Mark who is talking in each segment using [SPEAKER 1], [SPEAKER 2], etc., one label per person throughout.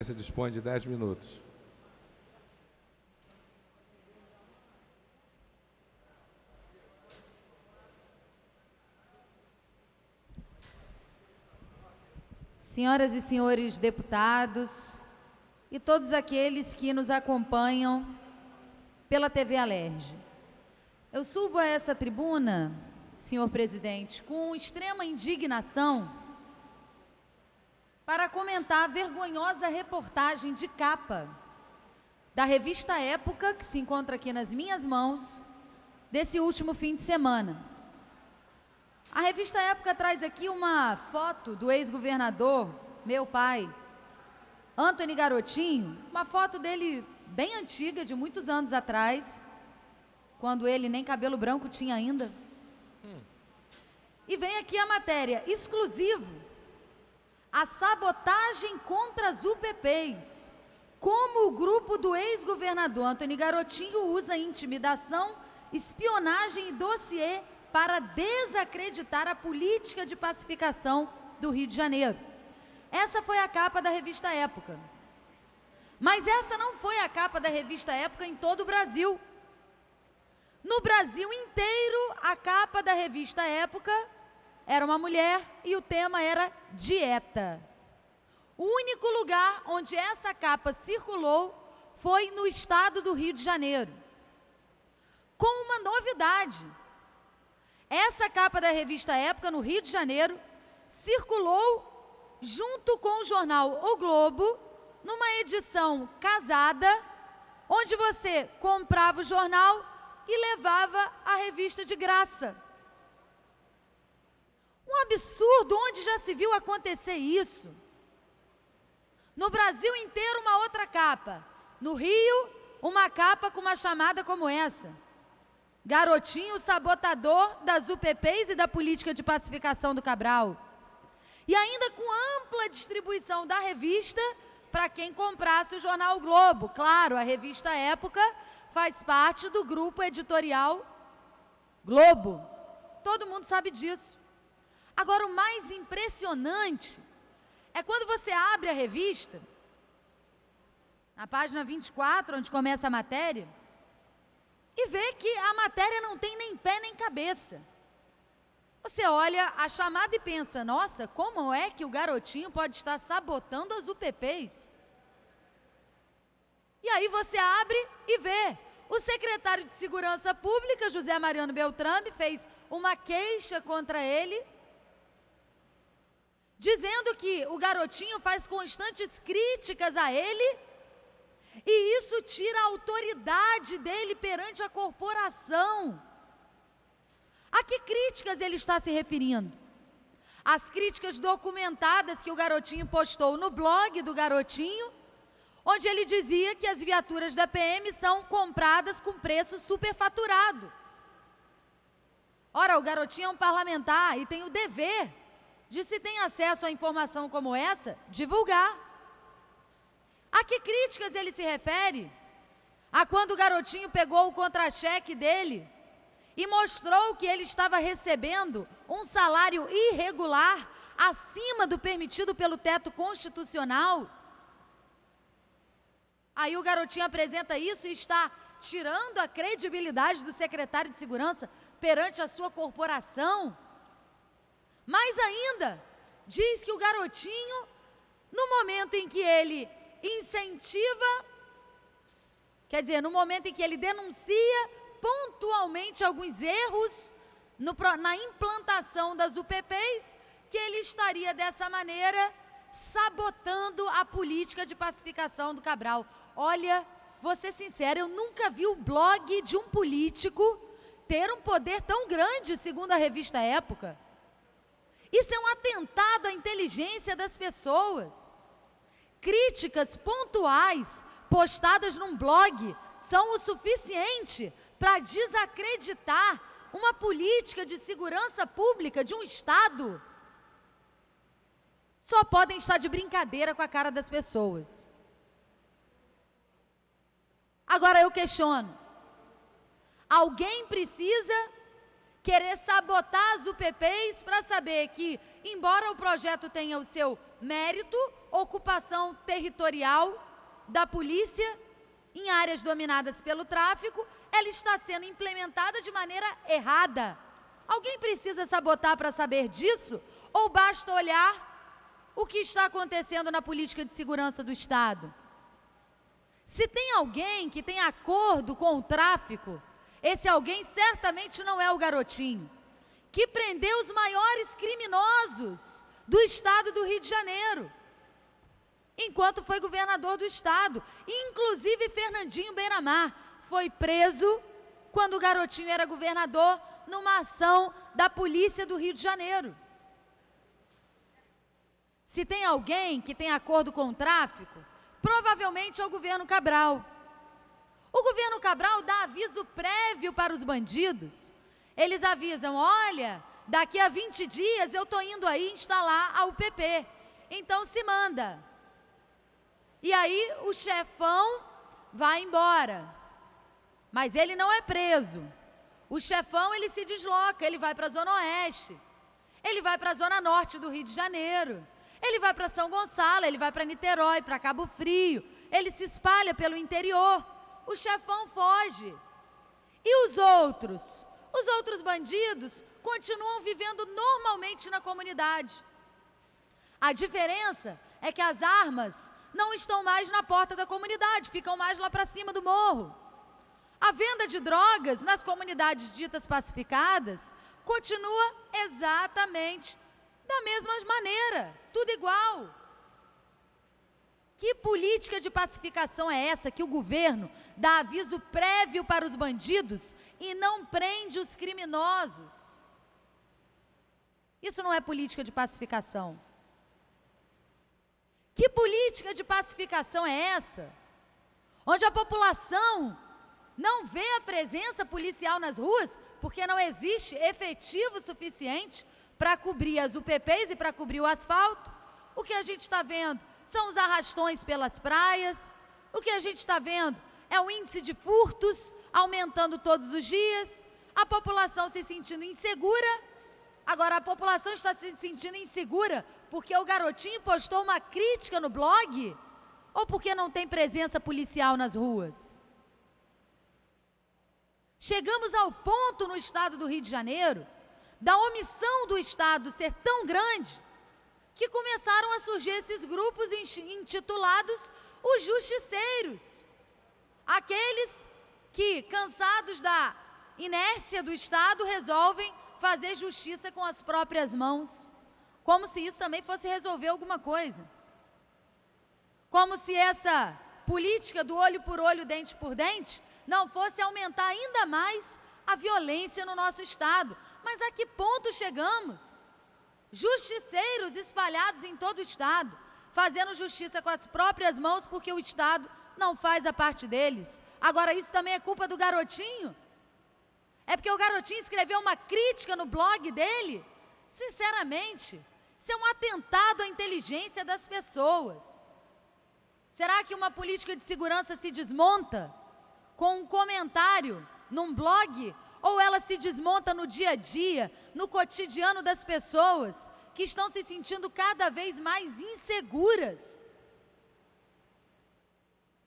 [SPEAKER 1] Você dispõe de 10 minutos.
[SPEAKER 2] Senhoras e senhores deputados e todos aqueles que nos acompanham pela TV Alerj. Eu subo a essa tribuna, senhor presidente, com extrema indignação para comentar a vergonhosa reportagem de capa da revista Época, que se encontra aqui nas minhas mãos, desse último fim de semana. A revista Época traz aqui uma foto do ex-governador, meu pai, Antony Garotinho, uma foto dele bem antiga, de muitos anos atrás, quando ele nem cabelo branco tinha ainda. E vem aqui a matéria, exclusivo, a sabotagem contra as UPPs, como o grupo do ex-governador Antony Garotinho usa intimidação, espionagem e dossiê para desacreditar a política de pacificação do Rio de Janeiro. Essa foi a capa da revista Época. Mas essa não foi a capa da revista Época em todo o Brasil. No Brasil inteiro, a capa da revista Época era uma mulher e o tema era dieta. O único lugar onde essa capa circulou foi no estado do Rio de Janeiro. Com uma novidade. Essa capa da revista Época, no Rio de Janeiro, circulou junto com o jornal O Globo, numa edição casada, onde você comprava o jornal e levava a revista de graça. Um absurdo, onde já se viu acontecer isso? No Brasil inteiro, uma outra capa. No Rio, uma capa com uma chamada como essa: Garotinho sabotador das UPPs e da política de pacificação do Cabral. E ainda com ampla distribuição da revista para quem comprasse o jornal Globo. Claro, a revista Época faz parte do grupo editorial Globo. Todo mundo sabe disso. Agora, o mais impressionante é quando você abre a revista, na página 24, onde começa a matéria, e vê que a matéria não tem nem pé nem cabeça. Você olha a chamada e pensa, nossa, como é que o Garotinho pode estar sabotando as UPPs? E aí você abre e vê. O secretário de Segurança Pública, José Mariano Beltrame, fez uma queixa contra ele, dizendo que o Garotinho faz constantes críticas a ele, e isso tira a autoridade dele perante a corporação. A que críticas ele está se referindo? As críticas documentadas que o Garotinho postou no blog do Garotinho, onde ele dizia que as viaturas da PM são compradas com preço superfaturado. Ora, o Garotinho é um parlamentar e tem o dever de, se tem acesso a informação como essa, divulgar. A que críticas ele se refere? A quando o Garotinho pegou o contra-cheque dele e mostrou que ele estava recebendo um salário irregular acima do permitido pelo teto constitucional. Aí o Garotinho apresenta isso e está tirando a credibilidade do secretário de Segurança perante a sua corporação. Mais ainda, diz que o Garotinho, no momento em que ele incentiva, quer dizer, no momento em que ele denuncia pontualmente alguns erros na implantação das UPPs, que ele estaria dessa maneira sabotando a política de pacificação do Cabral. Olha, vou ser sincera, eu nunca vi o blog de um político ter um poder tão grande, segundo a revista Época. Isso é um atentado à inteligência das pessoas. Críticas pontuais postadas num blog são o suficiente para desacreditar uma política de segurança pública de um Estado. Só podem estar de brincadeira com a cara das pessoas. Agora eu questiono: alguém precisa querer sabotar as UPPs para saber que, embora o projeto tenha o seu mérito, ocupação territorial da polícia em áreas dominadas pelo tráfico, ela está sendo implementada de maneira errada. Alguém precisa sabotar para saber disso? Ou basta olhar o que está acontecendo na política de segurança do Estado? Se tem alguém que tem acordo com o tráfico, esse alguém certamente não é o Garotinho, que prendeu os maiores criminosos do Estado do Rio de Janeiro, enquanto foi governador do Estado. Inclusive Fernandinho Beiramar foi preso quando o Garotinho era governador, numa ação da polícia do Rio de Janeiro. Se tem alguém que tem acordo com o tráfico, provavelmente é o governo Cabral. O governo Cabral dá aviso prévio para os bandidos. Eles avisam: olha, daqui a 20 dias eu estou indo aí instalar a UPP, então se manda. E aí o chefão vai embora, mas ele não é preso. O chefão, ele se desloca, ele vai para a Zona Oeste, ele vai para a Zona Norte do Rio de Janeiro, ele vai para São Gonçalo, ele vai para Niterói, para Cabo Frio, ele se espalha pelo interior. O chefão foge. E os outros? Os outros bandidos continuam vivendo normalmente na comunidade. A diferença é que as armas não estão mais na porta da comunidade, ficam mais lá para cima do morro. A venda de drogas nas comunidades ditas pacificadas continua exatamente da mesma maneira, tudo igual. Que política de pacificação é essa que o governo dá aviso prévio para os bandidos e não prende os criminosos? Isso não é política de pacificação. Que política de pacificação é essa? Onde a população não vê a presença policial nas ruas porque não existe efetivo suficiente para cobrir as UPPs e para cobrir o asfalto. O que a gente está vendo são os arrastões pelas praias. O que a gente está vendo é o índice de furtos aumentando todos os dias, a população se sentindo insegura. Agora, a população está se sentindo insegura porque o Garotinho postou uma crítica no blog ou porque não tem presença policial nas ruas? Chegamos ao ponto no estado do Rio de Janeiro da omissão do Estado ser tão grande que começaram a surgir esses grupos intitulados os justiceiros. Aqueles que, cansados da inércia do Estado, resolvem fazer justiça com as próprias mãos, como se isso também fosse resolver alguma coisa. Como se essa política do olho por olho, dente por dente, não fosse aumentar ainda mais a violência no nosso Estado. Mas a que ponto chegamos? Justiceiros espalhados em todo o Estado, fazendo justiça com as próprias mãos porque o Estado não faz a parte deles. Agora, isso também é culpa do Garotinho? É porque o Garotinho escreveu uma crítica no blog dele? Sinceramente, isso é um atentado à inteligência das pessoas. Será que uma política de segurança se desmonta com um comentário num blog? Ou ela se desmonta no dia a dia, no cotidiano das pessoas que estão se sentindo cada vez mais inseguras?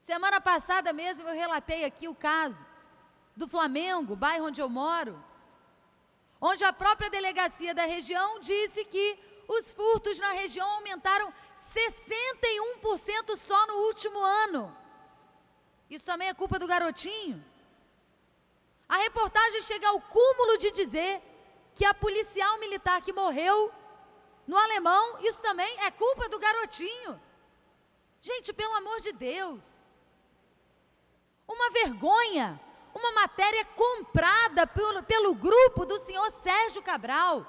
[SPEAKER 2] Semana passada mesmo eu relatei aqui o caso do Flamengo, bairro onde eu moro, onde a própria delegacia da região disse que os furtos na região aumentaram 61% só no último ano. Isso também é culpa do Garotinho? A reportagem chega ao cúmulo de dizer que a policial militar que morreu no Alemão, isso também é culpa do Garotinho. Gente, pelo amor de Deus. Uma vergonha, uma matéria comprada pelo grupo do senhor Sérgio Cabral.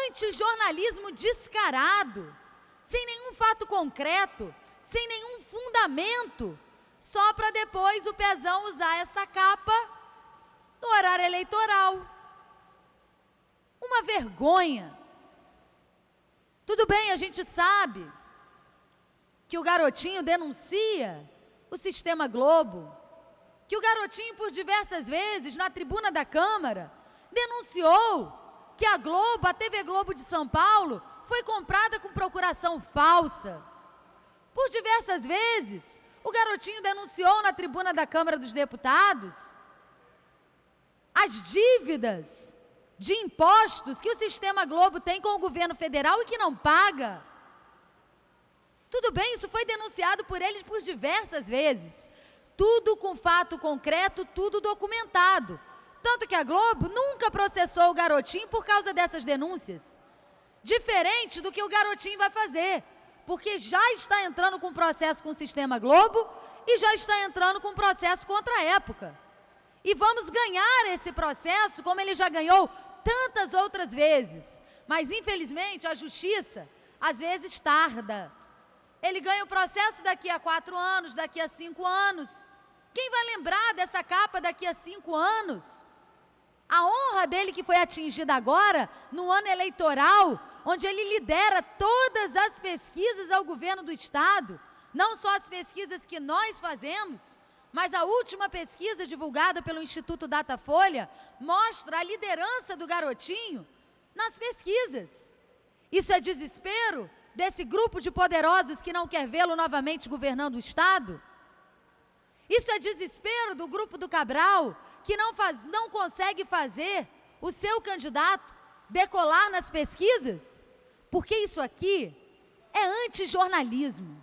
[SPEAKER 2] Antijornalismo descarado, sem nenhum fato concreto, sem nenhum fundamento, só para depois o Pezão usar essa capa no horário eleitoral. Uma vergonha. Tudo bem, a gente sabe que o Garotinho denuncia o Sistema Globo, que o Garotinho por diversas vezes na tribuna da Câmara denunciou que a Globo, a TV Globo de São Paulo, foi comprada com procuração falsa. Por diversas vezes, o garotinho denunciou na tribuna da Câmara dos Deputados as dívidas de impostos que o Sistema Globo tem com o governo federal e que não paga. Tudo bem, isso foi denunciado por eles por diversas vezes. Tudo com fato concreto, tudo documentado. Tanto que a Globo nunca processou o garotinho por causa dessas denúncias. Diferente do que o garotinho vai fazer, porque já está entrando com processo com o Sistema Globo e já está entrando com processo contra a Época. E vamos ganhar esse processo como ele já ganhou tantas outras vezes. Mas, infelizmente, a justiça, às vezes, tarda. Ele ganha o processo daqui a 4 anos, daqui a 5 anos. Quem vai lembrar dessa capa daqui a 5 anos? A honra dele que foi atingida agora, no ano eleitoral, onde ele lidera todas as pesquisas ao governo do Estado, não só as pesquisas que nós fazemos, mas a última pesquisa divulgada pelo Instituto Datafolha mostra a liderança do garotinho nas pesquisas. Isso é desespero desse grupo de poderosos que não quer vê-lo novamente governando o Estado? Isso é desespero do grupo do Cabral, que não consegue fazer o seu candidato decolar nas pesquisas? Porque isso aqui é antijornalismo,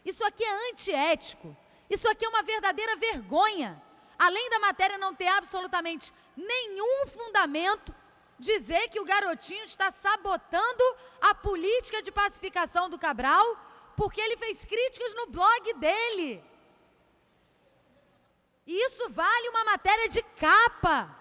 [SPEAKER 2] isso aqui é antiético, isso aqui é uma verdadeira vergonha. Além da matéria não ter absolutamente nenhum fundamento, dizer que o garotinho está sabotando a política de pacificação do Cabral, porque ele fez críticas no blog dele. E isso vale uma matéria de capa.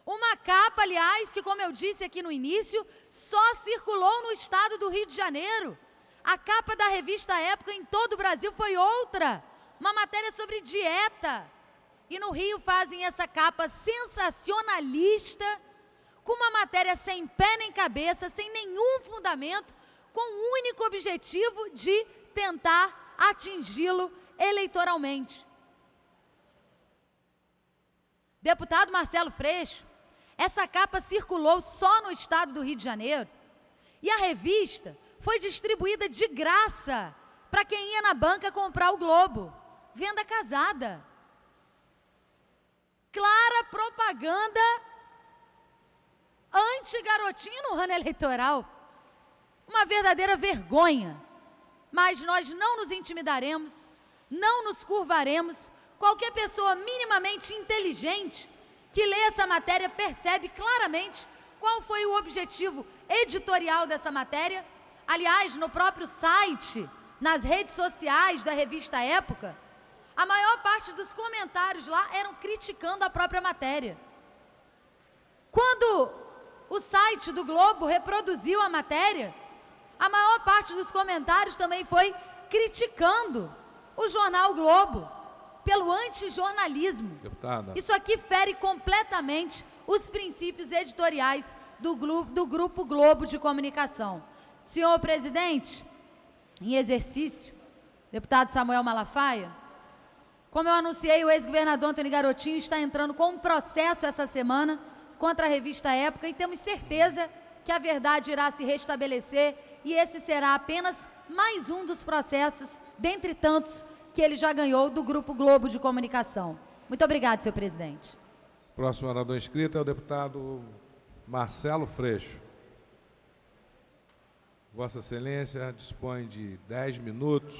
[SPEAKER 2] Uma capa, aliás, que, como eu disse aqui no início, só circulou no estado do Rio de Janeiro. A capa da revista Época em todo o Brasil foi outra, uma matéria sobre dieta. E no Rio fazem essa capa sensacionalista, com uma matéria sem pé nem cabeça, sem nenhum fundamento, com o único objetivo de tentar atingi-lo eleitoralmente. Deputado Marcelo Freixo, essa capa circulou só no estado do Rio de Janeiro e a revista foi distribuída de graça para quem ia na banca comprar o Globo. Venda casada. Clara propaganda anti-garotinho no ano eleitoral. Uma verdadeira vergonha. Mas nós não nos intimidaremos, não nos curvaremos. Qualquer pessoa minimamente inteligente que lê essa matéria percebe claramente qual foi o objetivo editorial dessa matéria. Aliás, no próprio site, nas redes sociais da revista Época, a maior parte dos comentários lá eram criticando a própria matéria. Quando o site do Globo reproduziu a matéria, a maior parte dos comentários também foi criticando o jornal Globo, pelo antijornalismo. Deputada. Isso aqui fere completamente os princípios editoriais do Grupo Globo de Comunicação. Senhor presidente, em exercício, deputado Samuel Malafaia, como eu anunciei, o ex-governador Antônio Garotinho está entrando com um processo essa semana contra a revista Época e temos certeza que a verdade irá se restabelecer e esse será apenas mais um dos processos, dentre tantos, que ele já ganhou do Grupo Globo de Comunicação. Muito obrigado, senhor presidente.
[SPEAKER 1] Próximo orador inscrito é o deputado Marcelo Freixo. Vossa Excelência dispõe de 10 minutos